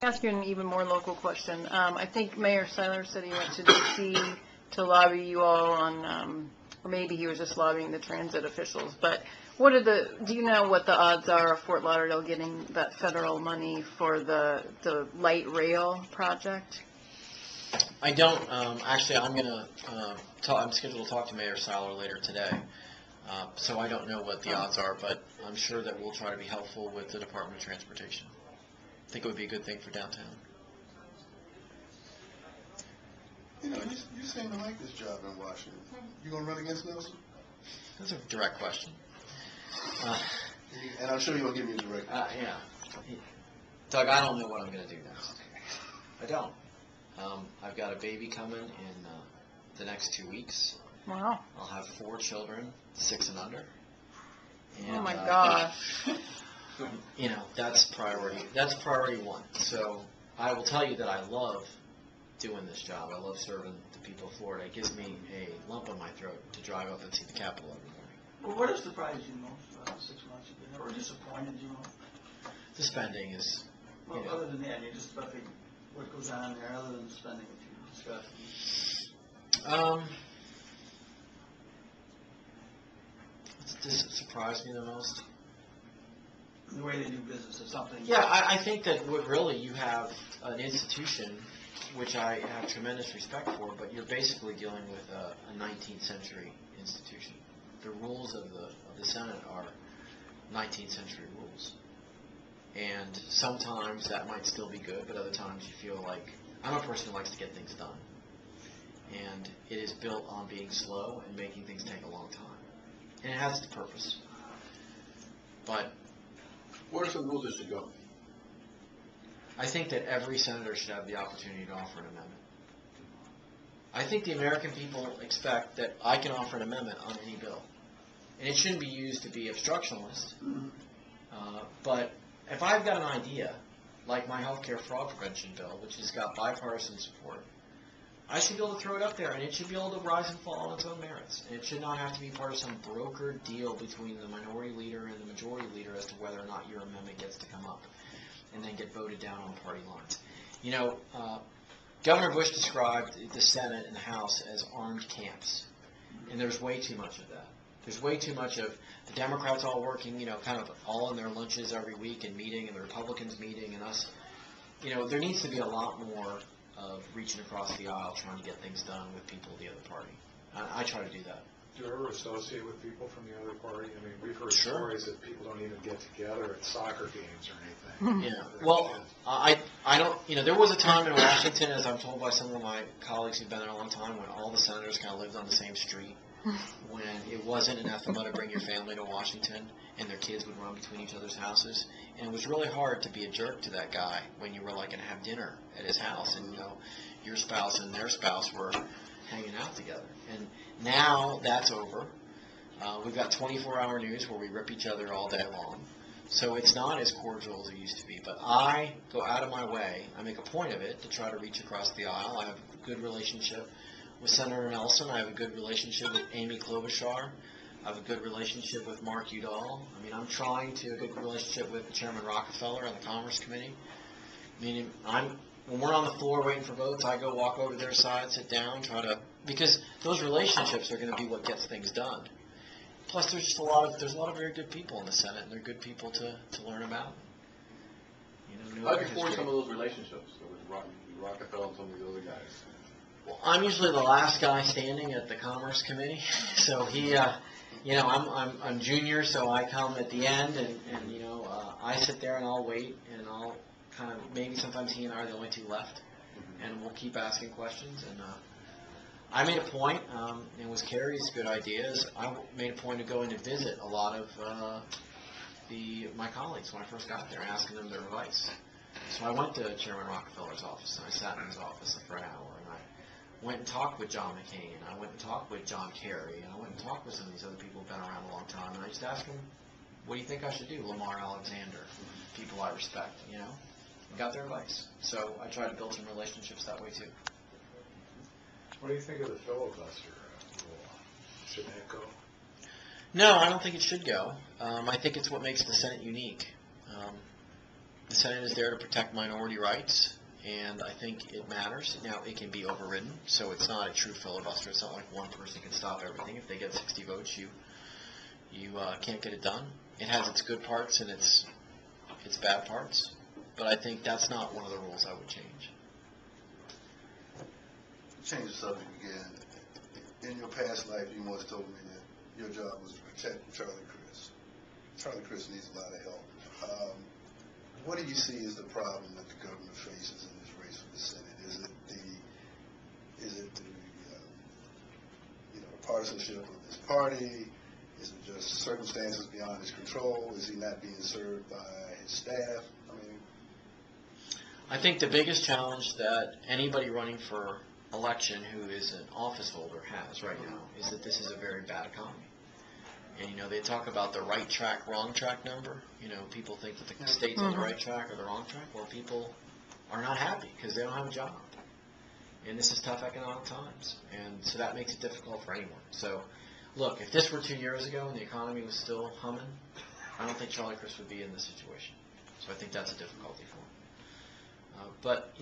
Ask you an even more local question. I think Mayor Seiler said he went to D.C. to lobby you all on, or maybe he was just lobbying the transit officials. But do you know what the odds are of Fort Lauderdale getting that federal money for the light rail project? I don't. Actually, I'm scheduled to talk to Mayor Seiler later today. So I don't know what the odds are, but I'm sure that we'll try to be helpful with the Department of Transportation. I think it would be a good thing for downtown. You know, you seem to like this job in Washington. You going to run against Nelson? That's a direct question. And I'm sure you'll give me a direct question. Yeah. Doug, I don't know what I'm going to do next. I don't. I've got a baby coming in the next 2 weeks. Wow. I'll have 4 children, 6 and under. And, oh my gosh. You know, that's priority. That's priority one. So I will tell you that I love doing this job. I love serving the people of Florida. It gives me a lump in my throat to drive up and see the Capitol every morning. Well, what has surprised you most about the 6 months you've been there, or disappointed you most? The spending is. Well, other than that, I mean, just about what goes on there, other than the spending that you discussed. Does it surprise me the most? The way they do business is something. Yeah, I think that really you have an institution, which I have tremendous respect for, but you're basically dealing with a 19th century institution. The rules of the Senate are 19th century rules. And sometimes that might still be good, but other times you feel like, I'm a person who likes to get things done. And it is built on being slow and making things take a long time. And it has its purpose. But what are some rules that should go? I think that every senator should have the opportunity to offer an amendment. I think the American people expect that I can offer an amendment on any bill. And it shouldn't be used to be obstructionist. But if I've got an idea, like my healthcare fraud prevention bill, which has got bipartisan support, I should be able to throw it up there, and it should be able to rise and fall on its own merits. And it should not have to be part of some brokered deal between the minority leader and the majority leader as to whether or not your amendment gets to come up and then get voted down on party lines. You know, Governor Bush described the Senate and the House as armed camps, and there's way too much of that. There's way too much of the Democrats all working, you know, kind of all in their lunches every week and meeting, and the Republicans meeting, and us. You know, there needs to be a lot more of reaching across the aisle trying to get things done with people of the other party. I try to do that. Do you ever associate with people from the other party? I mean, we've heard Sure. stories that people don't even get together at soccer games or anything. Yeah. Well, I don't, you know, there was a time in Washington, as I'm told by some of my colleagues who've been there a long time, when all the senators kind of lived on the same street, when it wasn't anathema to bring your family to Washington, and their kids would run between each other's houses. And it was really hard to be a jerk to that guy when you were like going to have dinner at his house, and, you know, your spouse and their spouse were hanging out together. And now that's over. We've got 24-hour news where we rip each other all day long. So it's not as cordial as it used to be. But I go out of my way. I make a point of it to try to reach across the aisle. I have a good relationship with Senator Nelson. I have a good relationship with Amy Klobuchar. I have a good relationship with Mark Udall. I mean, I'm trying to have a good relationship with Chairman Rockefeller on the Commerce Committee. I mean, when we're on the floor waiting for votes, I go walk over to their side, sit down, because those relationships are going to be what gets things done. Plus, there's a lot of very good people in the Senate, and they're good people to learn about. You know, How do you form some of those relationships with Rockefeller and some of the other guys? Well, I'm usually the last guy standing at the Commerce Committee, so he, you know, I'm junior, so I come at the end, and you know, I sit there and I'll wait, and I'll kind of, maybe sometimes he and I are the only two left, and we'll keep asking questions. And I made a point, and it was Carrie's good ideas. I made a point to go in and visit a lot of my colleagues when I first got there, asking them their advice. So I went to Chairman Rockefeller's office, and I sat in his office for an hour, and I went and talked with John McCain, and I went and talked with John Kerry, and I went and talked with some of these other people who've been around a long time, and I just asked them, what do you think I should do? Lamar Alexander, people I respect, you know, and got their advice. So I try to build some relationships that way too. What do you think of the filibuster rule? Should that go? No, I don't think it should go. I think it's what makes the Senate unique. The Senate is there to protect minority rights, and I think it matters. Now, it can be overridden, so it's not a true filibuster. It's not like one person can stop everything. If they get 60 votes, you can't get it done. It has its good parts and its bad parts, but I think that's not one of the rules I would change. Change the subject again. In your past life, you once told me that your job was to protect Charlie Crist. Charlie Crist needs a lot of help. What do you see as the problem that the government faces in this race for the Senate? Is it the partisanship of this party? Is it just circumstances beyond his control? Is he not being served by his staff? I think the biggest challenge that anybody running for election who is an office holder has right now is that this is a very bad economy. And, they talk about the right track, wrong track number. People think that the state's on the right track or the wrong track. Well, people are not happy because they don't have a job. And this is tough economic times. And so that makes it difficult for anyone. So, look, if this were 2 years ago and the economy was still humming, I don't think Charlie Crist would be in this situation. So I think that's a difficulty for him. But,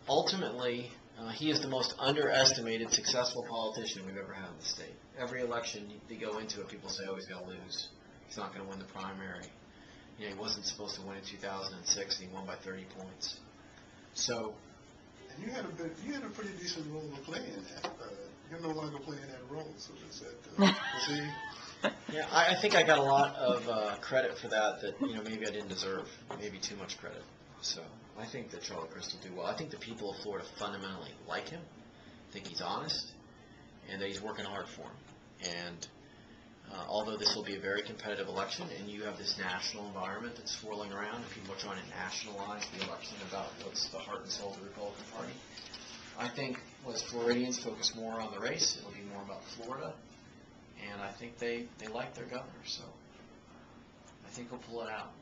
ultimately, he is the most underestimated successful politician we've ever had in the state. Every election they go into it, people say, oh, he's going to lose. He's not going to win the primary. He wasn't supposed to win in 2006, and he won by 30 points. So, and you had a pretty decent role to play in that. You're no longer playing that role, so is that, Yeah, I think I got a lot of credit for that maybe I didn't deserve, maybe too much credit. So I think that Charlie Crist will do well. I think the people of Florida fundamentally like him. I think he's honest, and that he's working hard for them. And although this will be a very competitive election, and you have this national environment that's swirling around, and people are trying to nationalize the election about what's the heart and soul of the Republican Party, I think as Floridians focus more on the race, it'll be more about Florida, and I think they like their governor, so I think we'll pull it out.